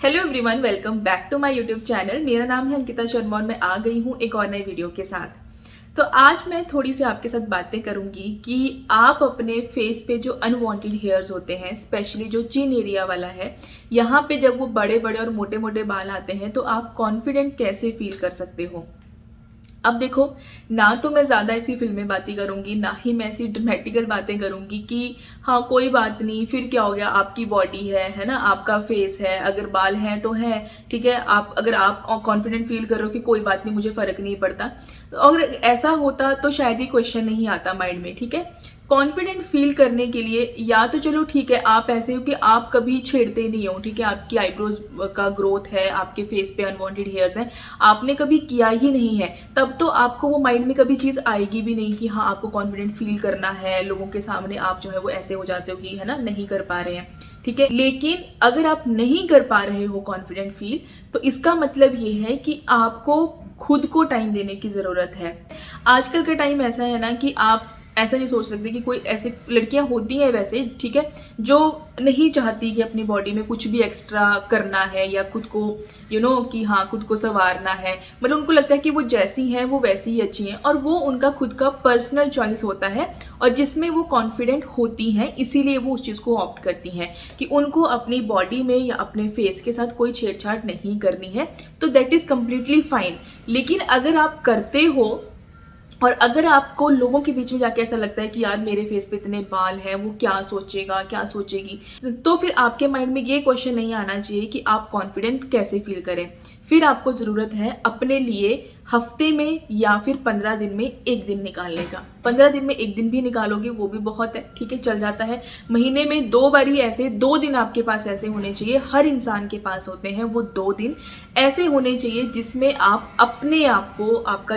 Hello everyone, welcome back to my YouTube channel. मेरा नाम है अंकिता शर्मा और मैं आ गई हूँ एक और नए वीडियो के साथ। तो आज मैं थोड़ी सी आपके साथ बातें करूंगी कि आप अपने फेस पे जो अनवांटेड हेयर्स होते हैं, स्पेशली जो चिन एरिया वाला है, यहाँ पे जब वो बड़े बड़े और मोटे मोटे बाल आते हैं तो आप कॉन्फिडेंट कैसे फील कर सकते हो। अब देखो, ना तो मैं ज़्यादा ऐसी फिल्में बातें करूंगी, ना ही मैं ऐसी ड्रामेटिकल बातें करूंगी कि हाँ कोई बात नहीं, फिर क्या हो गया, आपकी बॉडी है ना, आपका फेस है, अगर बाल हैं तो है, ठीक है। अगर आप कॉन्फिडेंट फील कर रहे हो कि कोई बात नहीं, मुझे फ़र्क नहीं पड़ता, तो अगर ऐसा होता तो शायद ही क्वेश्चन नहीं आता माइंड में, ठीक है। कॉन्फिडेंट फील करने के लिए या तो चलो ठीक है, आप ऐसे हो कि आप कभी छेड़ते नहीं हो, ठीक है, आपकी आईब्रोज का ग्रोथ है, आपके फेस पे अनवांटेड हेयर्स हैं, आपने कभी किया ही नहीं है, तब तो आपको वो माइंड में कभी चीज़ आएगी भी नहीं कि हाँ आपको कॉन्फिडेंट फील करना है, लोगों के सामने आप जो है वो ऐसे हो जाते हो कि है ना, नहीं कर पा रहे हैं, ठीक है। लेकिन अगर आप नहीं कर पा रहे हो कॉन्फिडेंट फील, तो इसका मतलब ये है कि आपको खुद को टाइम देने की ज़रूरत है। आजकल का टाइम ऐसा है ना कि आप ऐसा नहीं सोच सकते कि कोई ऐसे लड़कियां होती हैं वैसे, ठीक है, जो नहीं चाहती कि अपनी बॉडी में कुछ भी एक्स्ट्रा करना है या खुद को कि हाँ खुद को संवारना है, मतलब उनको लगता है कि वो जैसी हैं वो वैसी ही अच्छी हैं, और वो उनका खुद का पर्सनल चॉइस होता है और जिसमें वो कॉन्फिडेंट होती हैं, इसीलिए वो उस चीज़ को ऑप्ट करती हैं कि उनको अपनी बॉडी में या अपने फेस के साथ कोई छेड़छाड़ नहीं करनी है। तो दैट इज़ कम्प्लीटली फाइन। लेकिन अगर आप करते हो और अगर आपको लोगों के बीच में जाके ऐसा लगता है कि यार मेरे फेस पे इतने बाल हैं, वो क्या सोचेगा क्या सोचेगी, तो फिर आपके माइंड में ये क्वेश्चन नहीं आना चाहिए कि आप कॉन्फिडेंट कैसे फील करें। फिर आपको ज़रूरत है अपने लिए हफ्ते में या फिर 15 दिन में एक दिन निकालने का। 15 दिन में एक दिन भी निकालोगे वो भी बहुत है, ठीक है, चल जाता है। महीने में 2 बारी ऐसे 2 दिन आपके पास ऐसे होने चाहिए, हर इंसान के पास होते हैं वो 2 दिन ऐसे होने चाहिए जिसमें आप अपने आप को, आपका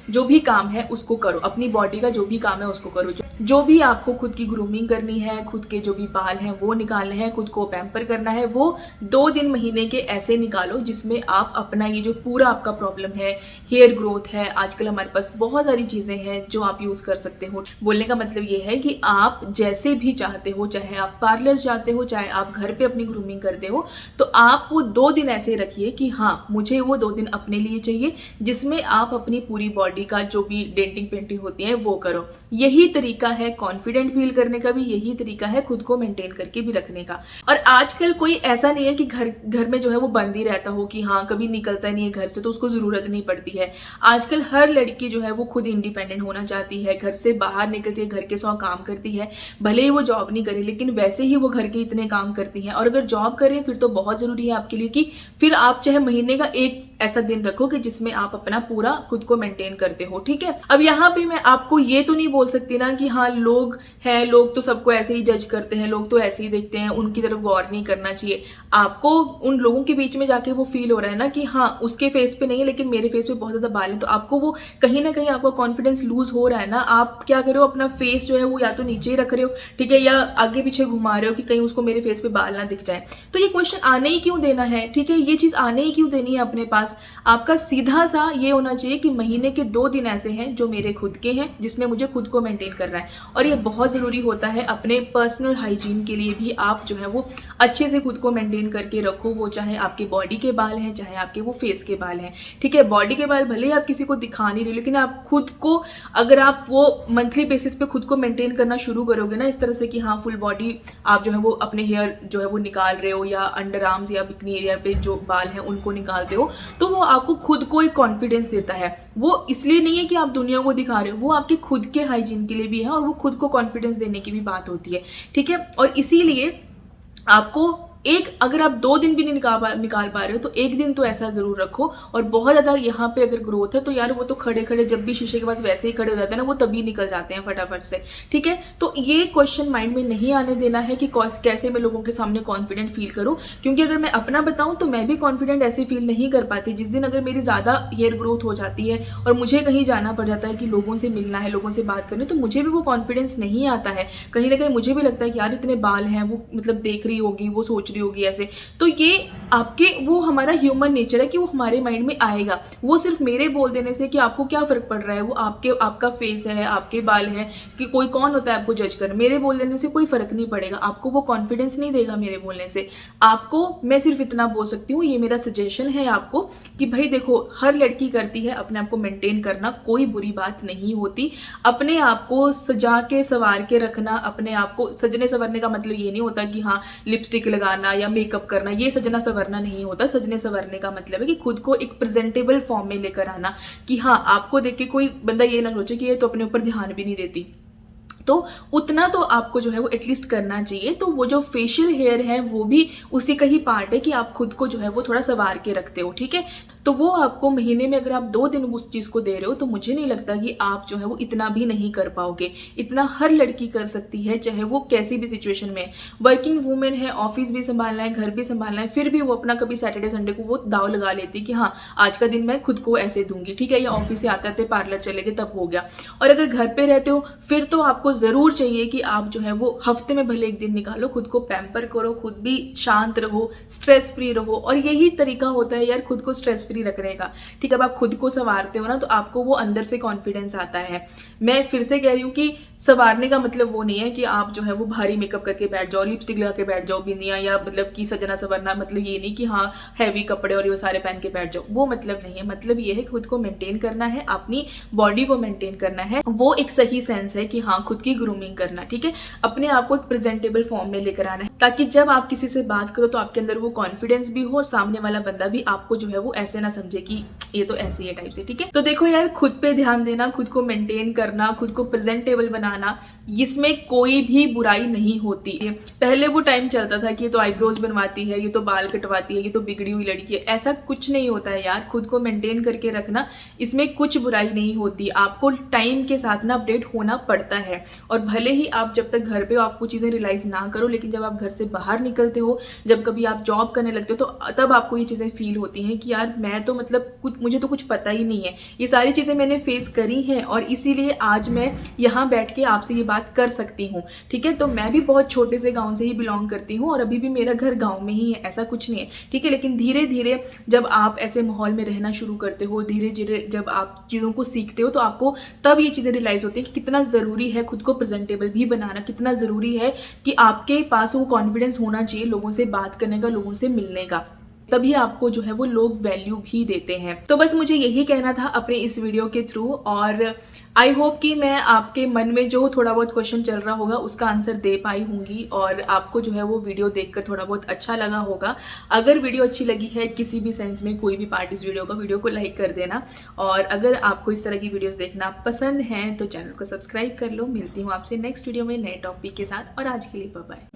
जो भी काम है उसको करो, अपनी बॉडी का जो भी काम है उसको करो। जो भी आपको खुद की ग्रूमिंग करनी है, खुद के जो भी बाल हैं वो निकालने हैं, खुद को पैम्पर करना है, वो 2 दिन महीने के ऐसे निकालो जिसमें आप अपना ये जो पूरा आपका प्रॉब्लम है, हेयर ग्रोथ है, आजकल हमारे पास बहुत सारी चीज़ें हैं जो आप यूज़ कर सकते हो। बोलने का मतलब ये है कि आप जैसे भी चाहते हो, चाहे आप पार्लर जाते हो, चाहे आप घर पे अपनी ग्रूमिंग करते हो, तो आप वो 2 दिन ऐसे रखिए कि हाँ मुझे वो 2 दिन अपने लिए चाहिए जिसमें आप अपनी पूरी बॉडी का जो भी डेंटिंग पेंटिंग होती है वो करो। यही तरीका है कॉन्फिडेंट फील करने का भी, यही तरीका है खुद को मेंटेन करके भी रखने का। और आजकल कोई ऐसा नहीं है कि घर में जो है वो बंद ही रहता हो कि हाँ कभी निकलता नहीं है घर से तो उसको जरूरत नहीं पड़ती है। आजकल हर लड़की जो है वो खुद इंडिपेंडेंट होना चाहती है, घर से बाहर निकलती है, घर के 100 काम करती है, भले ही वो जॉब नहीं करे लेकिन वैसे ही वो घर के इतने काम करती है। और अगर जॉब करें फिर तो बहुत जरूरी है आपके लिए कि फिर आप चाहे महीने का एक ऐसा दिन रखो कि जिसमें आप अपना पूरा खुद को मेंटेन करते हो, ठीक है। अब यहाँ पे मैं आपको ये तो नहीं बोल सकती ना कि हाँ लोग हैं, लोग तो सबको ऐसे ही जज करते हैं, लोग तो ऐसे ही देखते हैं, उनकी तरफ गौर नहीं करना चाहिए। आपको उन लोगों के बीच में जाके वो फील हो रहा है ना कि हाँ उसके फेस पे नहीं है लेकिन मेरे फेस पे बहुत ज्यादा बाल है, तो आपको वो कहीं ना कहीं आपका कॉन्फिडेंस लूज हो रहा है ना। आप क्या कर रहे हो, अपना फेस जो है वो या तो नीचे ही रख रहे हो, ठीक है, या आगे पीछे घुमा रहे हो कि कहीं उसको मेरे फेस पे बाल ना दिख जाए। तो ये क्वेश्चन आने ही क्यों देना है, ठीक है, ये चीज आने ही क्यों देनी है अपने पास। आपका सीधा सा ये होना चाहिए कि महीने के 2 दिन ऐसे हैं जो मेरे खुद के हैं, जिसमें मुझे खुद को मेंटेन करना है। और ये बहुत ज़रूरी होता है अपने पर्सनल हाइजीन के लिए भी। आप जो है वो अच्छे से खुद को मेंटेन करके रखो, वो चाहे आपके बॉडी के बाल हैं, चाहे आपके वो फेस के बाल हैं, ठीक है। बॉडी के बाल भले ही आप किसी को दिखा नहीं रहे, लेकिन आप खुद को, अगर आप वो मंथली बेसिस पे खुद को मेंटेन करना शुरू करोगे ना इस तरह से कि हाँ फुल बॉडी आप जो है वो अपने हेयर जो है वो निकाल रहे हो, या अंडर आर्म्स या बिकनी एरिया पे जो बाल हैं उनको निकालते हो, तो वो आपको खुद को एक कॉन्फिडेंस देता है। वो इसलिए नहीं है कि आप दुनिया को दिखा रहे हो, वो आपके खुद के हाइजीन के लिए भी है और वो खुद को कॉन्फिडेंस देने की भी बात होती है, ठीक है। और इसीलिए आपको अगर आप 2 दिन भी नहीं निकाल पा रहे हो तो एक दिन तो ऐसा जरूर रखो। और बहुत ज्यादा यहाँ पे अगर ग्रोथ है तो यार वो तो खड़े खड़े जब भी शीशे के पास वैसे ही खड़े हो जाते हैं ना, वो तभी निकल जाते हैं फटाफट से, ठीक है। तो ये क्वेश्चन माइंड में नहीं आने देना है कि कैसे मैं लोगों के सामने कॉन्फिडेंट फील करूँ, क्योंकि अगर मैं अपना बताऊँ तो मैं भी कॉन्फिडेंट ऐसे फील नहीं कर पाती। जिस दिन अगर मेरी ज्यादा हेयर ग्रोथ हो जाती है और मुझे कहीं जाना पड़ जाता है कि लोगों से मिलना है, लोगों से बात करनी, तो मुझे भी वो कॉन्फिडेंस नहीं आता है। कहीं ना कहीं मुझे भी लगता है कि यार इतने बाल हैं, वो मतलब देख रही होगी, वो सोच रही होगी ऐसे। तो ये आपके वो हमारा ह्यूमन नेचर है कि वो हमारे माइंड में आएगा। वो सिर्फ मेरे बोल देने से कि आपको क्या फ़र्क पड़ रहा है, वो आपका फेस है, आपके बाल हैं, कि कोई कौन होता है आपको जज कर। मेरे बोल देने से कोई फ़र्क नहीं पड़ेगा, आपको वो कॉन्फिडेंस नहीं देगा मेरे बोलने से। आपको मैं सिर्फ इतना बोल सकती हूँ, ये मेरा सजेशन है आपको कि भाई देखो, हर लड़की करती है, अपने आप को मेंटेन करना कोई बुरी बात नहीं होती। अपने आप को सजा के संवार के रखना, अपने आप को सजने संवरने का मतलब ये नहीं होता कि हाँ लिपस्टिक लगाना या मेकअप करना, ये सजना संवरना नहीं होता। सजने संवरने का मतलब है कि खुद को एक प्रेजेंटेबल फॉर्म में लेकर आना, कि हाँ आपको देख के कोई बंदा ये ना सोचे कि ये तो अपने ऊपर ध्यान भी नहीं देती। तो उतना तो आपको जो है वो एटलीस्ट करना चाहिए। तो वो जो फेशियल हेयर है वो भी उसी का ही पार्ट है कि आप खुद को जो है वो थोड़ा संवार के रखते हो, ठीक है। तो वो आपको महीने में अगर आप 2 दिन उस चीज़ को दे रहे हो तो मुझे नहीं लगता कि आप जो है वो इतना भी नहीं कर पाओगे। इतना हर लड़की कर सकती है, चाहे वो कैसी भी सिचुएशन में। वर्किंग वूमेन है, ऑफिस भी संभालना है, घर भी संभालना है, फिर भी वो अपना कभी सैटरडे संडे को वो दाव लगा लेती कि हाँ आज का दिन मैं खुद को ऐसे दूंगी, ठीक है। या ऑफिस से आते आते पार्लर चले गए तब हो गया। और अगर घर पे रहते हो फिर तो आपको ज़रूर चाहिए कि आप जो है वो हफ्ते में भले एक दिन निकालो, खुद को पैम्पर करो, खुद भी शांत रहो, स्ट्रेस फ्री रहो। और यही तरीका होता है यार खुद को स्ट्रेस फ्री रखने का, ठीक है। अब आप खुद को संवारते हो ना तो आपको वो अंदर से कॉन्फिडेंस आता है। मैं फिर से कह रही हूँ कि संवारने का मतलब वो नहीं है कि आप जो है वो भारी मेकअप करके बैठ जाओ, लिपस्टिक लगा के बैठ जाओ, बिंदियाँ, या मतलब कि सजना संवरना मतलब ये नहीं कि हाँ हैवी कपड़े और ये सारे पहन के बैठ जाओ, वो मतलब नहीं है। मतलब ये है खुद को मेंटेन करना है, अपनी बॉडी को मेंटेन करना है। वो एक सही सेंस है कि हाँ खुद की ग्रूमिंग करना, ठीक है। अपने आप को एक प्रेजेंटेबल फॉर्म में लेकर आना है ताकि जब आप किसी से बात करो तो आपके अंदर वो कॉन्फिडेंस भी हो और सामने वाला बंदा भी आपको जो है वो ऐसे ना समझे कि ये तो ऐसे ही है टाइप से, ठीक है। तो देखो यार, खुद पे ध्यान देना, खुद को मेंटेन करना, खुद को प्रेजेंटेबल बनाना, इसमें कोई भी बुराई नहीं होती है। पहले वो टाइम चलता था कि ये तो आईब्रोज बनवाती है, ये तो बाल कटवाती है, ये तो बिगड़ी हुई लड़की है। ऐसा कुछ नहीं होता है यार, खुद को मेंटेन करके रखना, इसमें कुछ बुराई नहीं होती। आपको टाइम के साथ ना अपडेट होना पड़ता है। और भले ही आप जब तक घर पे हो आपको चीज़ें रियलाइज ना करो, लेकिन जब आप घर से बाहर निकलते हो, जब कभी आप जॉब करने लगते हो, तो तब आपको ये चीज़ें फील होती हैं कि यार मैं तो मतलब मुझे तो कुछ पता ही नहीं है। ये सारी चीज़ें मैंने फेस करी हैं और इसीलिए आज मैं यहाँ बैठ के आपसे ये बात कर सकती हूँ, ठीक है। तो मैं भी बहुत छोटे से गांव से ही बिलोंग करती हूँ और अभी भी मेरा घर गांव में ही है, ऐसा कुछ नहीं है, ठीक है। लेकिन धीरे धीरे जब आप ऐसे माहौल में रहना शुरू करते हो, धीरे धीरे जब आप चीज़ों को सीखते हो, तो आपको तब ये चीज़ें रियलाइज होती है कि कितना ज़रूरी है खुद को प्रेजेंटेबल भी बनाना, कितना ज़रूरी है कि आपके पास वो कॉन्फिडेंस होना चाहिए लोगों से बात करने का, लोगों से मिलने का। तभी आपको जो है वो लोग वैल्यू भी देते हैं। तो बस मुझे यही कहना था अपने इस वीडियो के थ्रू, और आई होप कि मैं आपके मन में जो थोड़ा बहुत क्वेश्चन चल रहा होगा उसका आंसर दे पाई होंगी और आपको जो है वो वीडियो देखकर थोड़ा बहुत अच्छा लगा होगा। अगर वीडियो अच्छी लगी है किसी भी सेंस में, कोई भी पार्ट इस वीडियो को लाइक कर देना। और अगर आपको इस तरह की वीडियोस देखना पसंद है तो चैनल को सब्सक्राइब कर लो। मिलती हूँ आपसे नेक्स्ट वीडियो में नए टॉपिक के साथ, और आज के लिए बाय बाय।